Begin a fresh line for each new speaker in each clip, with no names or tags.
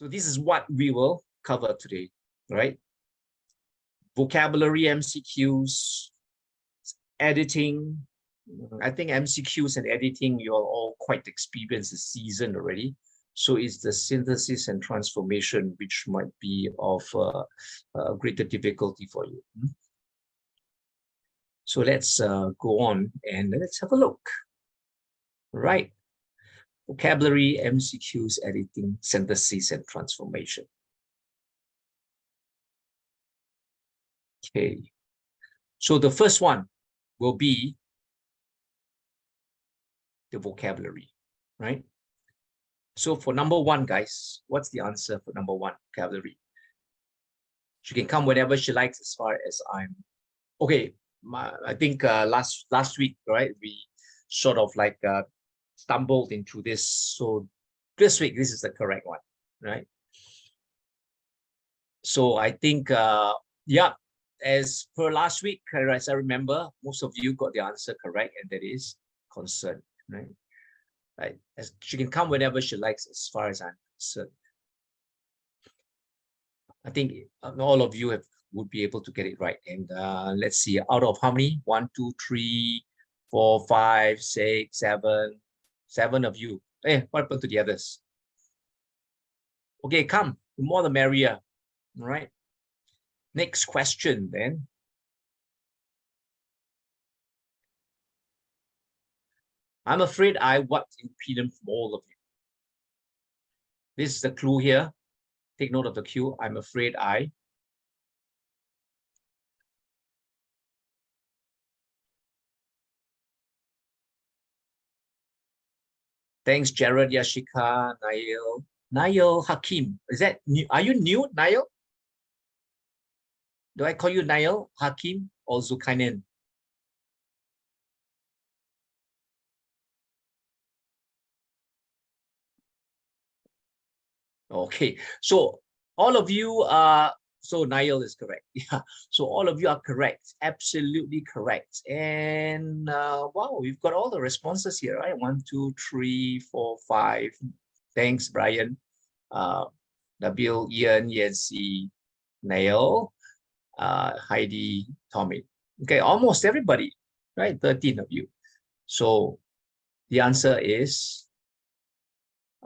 So this is what we will cover today, right? Vocabulary MCQs, editing. I think MCQs and editing, you're all quite experienced, seasoned already. So it's the synthesis and transformation which might be of greater difficulty for you. So let's go on and let's have a look. Right. Vocabulary, MCQs, editing, synthesis, and transformation. Okay. So the first one will be the vocabulary, right? So for number one, guys, what's the answer for number one, vocabulary? She can come whenever she likes as far as I'm... Okay, I think last week, right, we sort of like stumbled into this. So this week, this is the correct one, right? So I think, yeah, as per last week, as I remember, most of you got the answer correct, and that is concern, right? Right. As she can come whenever she likes, as far as I'm concerned. I think all of you would be able to get it right. And let's see, out of how many? 1, 2, 3, 4, 5, 6, 7. 7 of you. Hey, what happened to the others? Okay, come. The more the merrier. All right. Next question then. I'm afraid I what opinion from all of you. This is the clue here. Take note of the cue. I'm afraid I. Thanks, Jared, Yashika, Nail Hakim. Is that new? Are you new, Nail? Do I call you Nail Hakim or Zulkainen? Okay, so all of you are, so Nail is correct. Yeah, so all of you are correct, absolutely correct. And wow, we've got all the responses here, right? 1, 2, 3, 4, 5. Thanks, Brian. Nabil, Ian, Yancy, Nail, Heidi, Tommy. Okay, almost everybody, right? 13 of you. So the answer is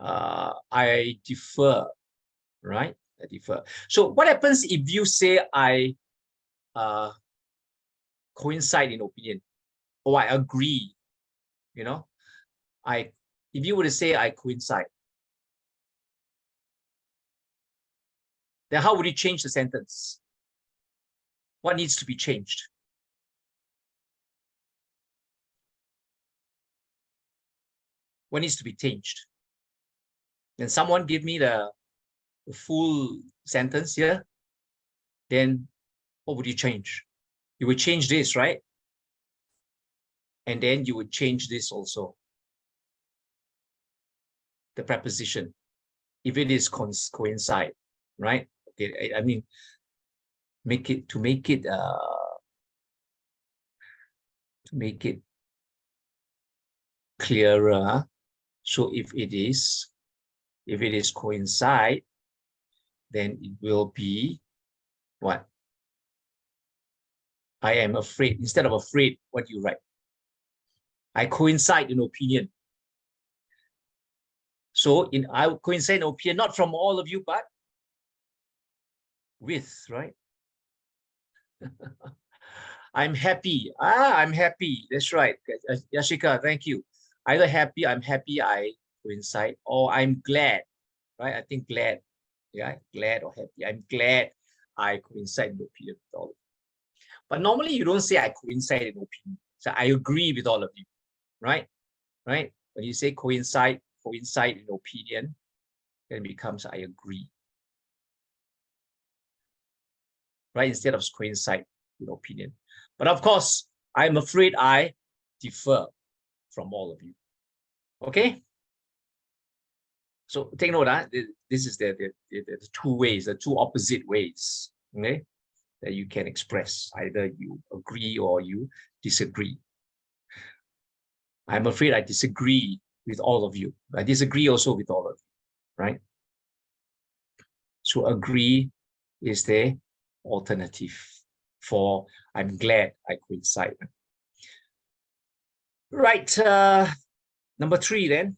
I defer, right? I defer. So what happens if you say I coincide in opinion, or I agree? You know, if you were to say I coincide, then how would you change the sentence? What needs to be changed? What needs to be changed? Then someone give me the full sentence here. Then what would you change? You would change this, right? And then you would change this also. The preposition, if it is coincide, right? Okay, I mean, make it clearer. So if it is coincide, then it will be what? I am afraid. Instead of afraid, what do you write? I coincide in opinion. So I coincide in opinion, not from all of you, but with, right? I'm happy. I'm happy. That's right. Yashika, thank you. Either happy, I'm happy, I coincide, or I'm glad, right? I think glad. Yeah, glad or happy. I'm glad I coincide in opinion with all of you. But normally you don't say I coincide in opinion. So I agree with all of you, right? Right? When you say coincide in opinion, then it becomes I agree. Right? Instead of coincide in opinion. But of course, I'm afraid I differ from all of you. Okay? So take note, this is the two ways, the two opposite ways, okay, that you can express. Either you agree or you disagree. I'm afraid I disagree with all of you. I disagree also with all of you, right? So agree is the alternative for I'm glad I coincide. Right, number 3 then.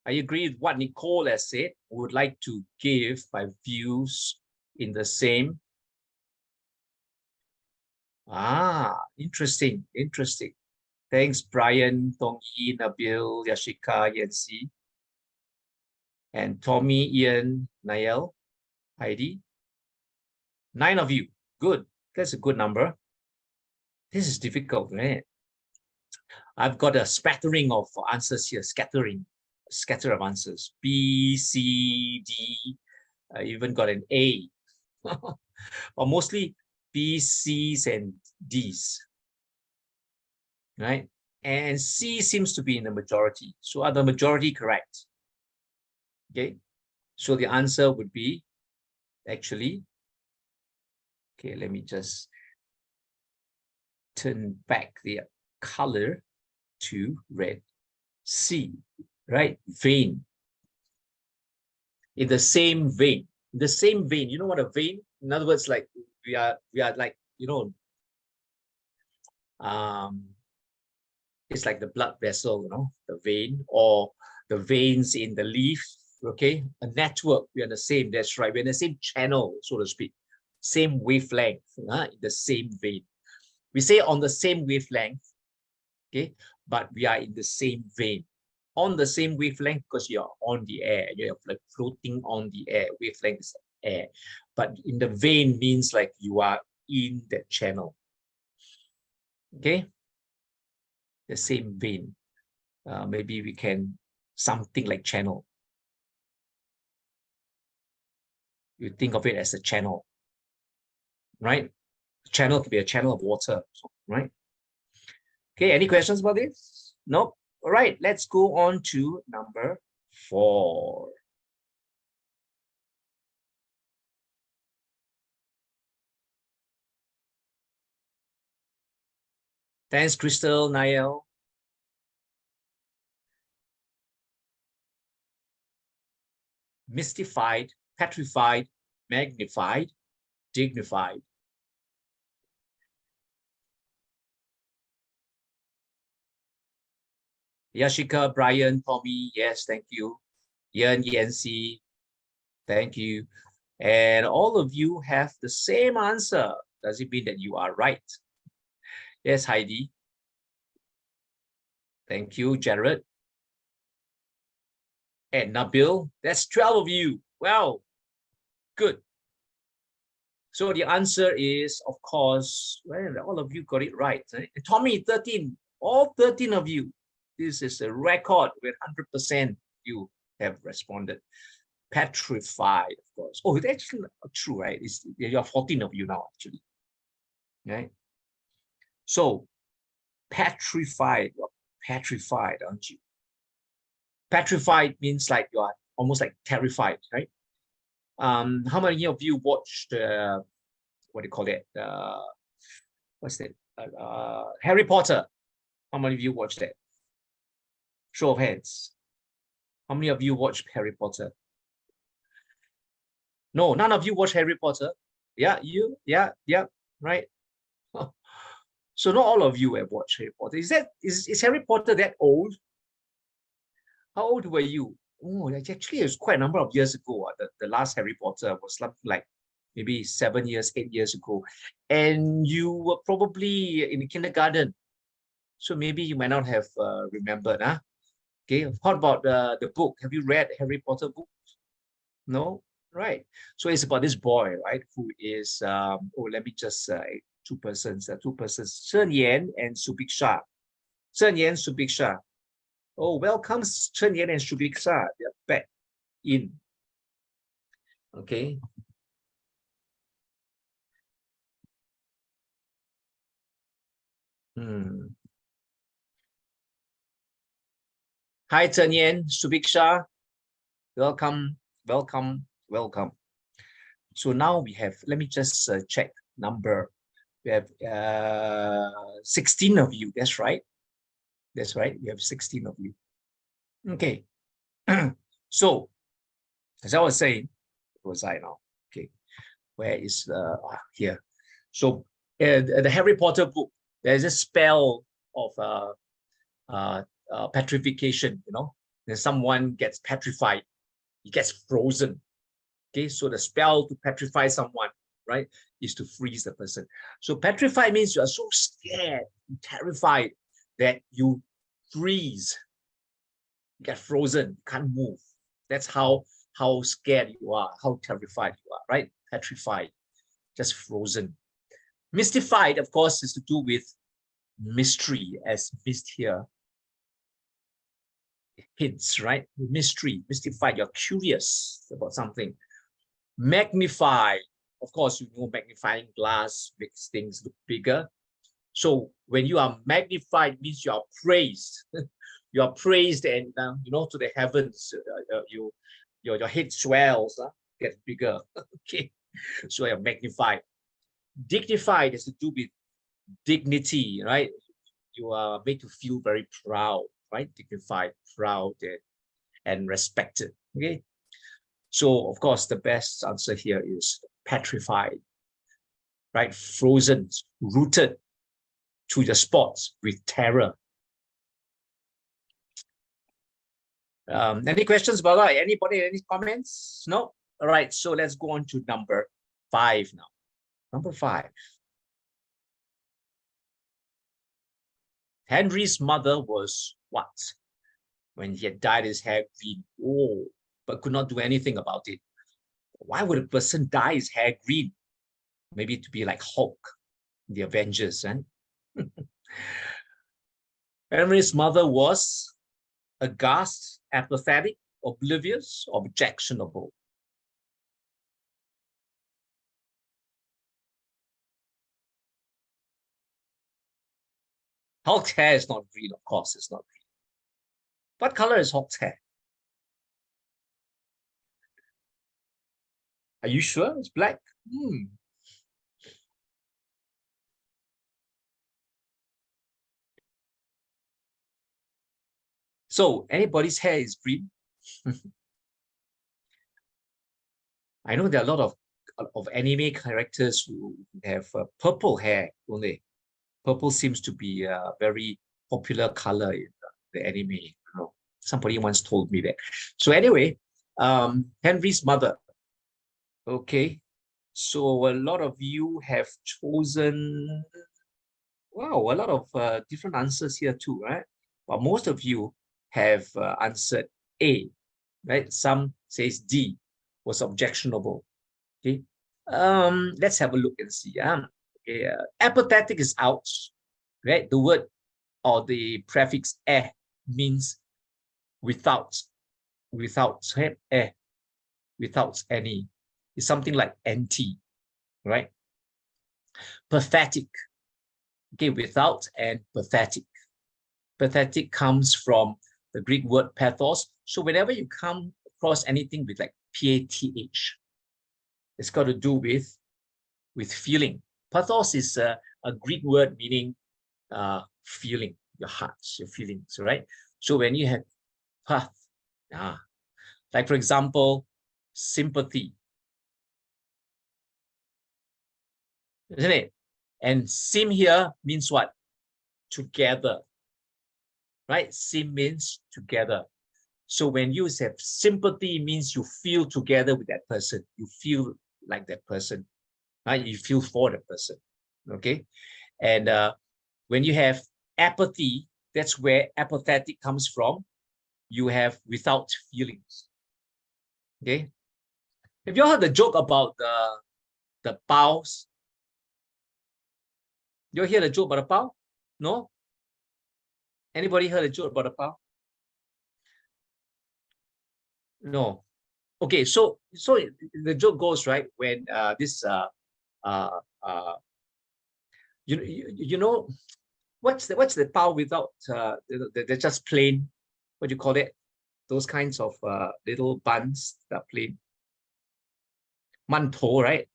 I agree with what Nicole has said. I would like to give my views in the same. Interesting, interesting. Thanks, Brian, Tongi, Nabil, Yashika, Yancy, and Tommy, Ian, Nael, Heidi. 9 of you. Good. That's a good number. This is difficult, right? I've got a spattering of answers here, scatter of answers. B, C, D. I even got an A. But mostly B, C's, and D's. Right? And C seems to be in the majority. So are the majority correct? Okay. So the answer would be actually, okay, let me just turn back the color to red. C, right? Vein. In the same vein. In the same vein. You know what a vein? In other words, like we are like, you know, it's like the blood vessel, you know, the vein, or the veins in the leaf. Okay, a network. We're in the same. That's right. We're in the same channel, so to speak. Same wavelength, in the same vein. We say on the same wavelength, okay, but we are in the same vein. On the same wavelength because you're on the air, you're like floating on the air. Wavelength is air, but in the vein means like you are in that channel. Okay, the same vein. Maybe we can something like channel. You think of it as a channel, right? Channel could be a channel of water, right? Okay, any questions about this? Nope. All right, let's go on to number 4. Thanks, Crystal, Niall. Mystified, petrified, magnified, dignified. Yashika, Brian, Tommy, yes, thank you. Yan, Yancy, thank you. And all of you have the same answer. Does it mean that you are right? Yes, Heidi. Thank you, Jared. And Nabil, that's 12 of you. Wow, good. So the answer is, of course, well, all of you got it right. Tommy, 13, all 13 of you. This is a record with 100% you have responded. Petrified, of course. Oh, it's actually not true, right? You're 14 of you now, actually. Right? So, petrified, you're petrified, aren't you? Petrified means like you are almost like terrified, right? How many of you watched what do you call it? What's that? Harry Potter. How many of you watched that? Show of hands. How many of you watched Harry Potter? No, none of you watched Harry Potter. Yeah, you. Yeah, right. So not all of you have watched Harry Potter. Is Harry Potter that old? How old were you? Oh, actually, it was quite a number of years ago. The last Harry Potter was something like maybe 7 years, 8 years ago. And you were probably in the kindergarten. So maybe you might not have remembered. Huh? Okay, how about the book? Have you read Harry Potter book? No? Right. So it's about this boy, right, who is, let me just, two persons, Chen Yan and Subiksha. Chen Yan, Subiksha. Oh, welcome, Chen Yan and Subiksha. They're back in. Okay. Hi, Chen Yan, Subiksha. Welcome, welcome, welcome. So now we have, let me just check number. We have 16 of you. That's right. That's right. We have 16 of you. Okay. So, as I was saying, where was I now? Okay. Where is here? So, the Harry Potter book, there's a spell of petrification, you know. Then someone gets petrified, he gets frozen. Okay, so the spell to petrify someone, right, is to freeze the person. So petrify means you are so scared, terrified that you freeze, you get frozen, you can't move. That's how scared you are, how terrified you are, right? Petrified, just frozen. Mystified, of course, is to do with mystery, as mist here hints, right? Mystery, mystified, you're curious about something. Magnify, of course, you know, magnifying glass makes things look bigger. So when you are magnified, means you are praised. You are praised, and you know, to the heavens. Your head swells, gets bigger. Okay, so you're magnified. Dignified has to do with dignity, right? You are made to feel very proud, right? Dignified, proud, and respected. Okay. So, of course, the best answer here is petrified, right? Frozen, rooted to the spot with terror. Any questions about that? Anybody, any comments? No? All right, so let's go on to number 5 now. Number 5. Henry's mother was what? When he had dyed his hair green. Oh, but could not do anything about it. Why would a person dye his hair green? Maybe to be like Hulk, the Avengers, right? Henry's mother was aghast, apathetic, oblivious, objectionable. Hulk's hair is not green, of course, it's not green. What color is Hulk's hair? Are you sure it's black? So anybody's hair is green? I know there are a lot of anime characters who have purple hair only. Purple seems to be a very popular color in the anime. You know, somebody once told me that. So anyway, Henry's mother. Okay, so a lot of you have chosen, wow, a lot of different answers here too, right? But most of you have answered A, right? Some says D was objectionable. Okay, let's have a look and see. Okay, apathetic is out, right? The word or the prefix "eh" means without any. It's something like anti, right? Pathetic, okay, without and pathetic. Pathetic comes from the Greek word pathos. So whenever you come across anything with like PATH, it's got to do with feeling. Pathos is a Greek word meaning feeling, your heart, your feelings, right? So when you have path, like for example, sympathy, isn't it? And sim here means what? Together, right? Sim means together. So when you have sympathy, means you feel together with that person. You feel like that person, right? You feel for the person, okay? And when you have apathy, that's where apathetic comes from. You have without feelings, okay? Have you all heard the joke about the paos? You hear the joke about the pao? No? Anybody heard a joke about the pao? No. Okay, so the joke goes, right, when this you know what's the pao without they're just plain, what do you call it? Those kinds of little buns that are plain. Mantou, right?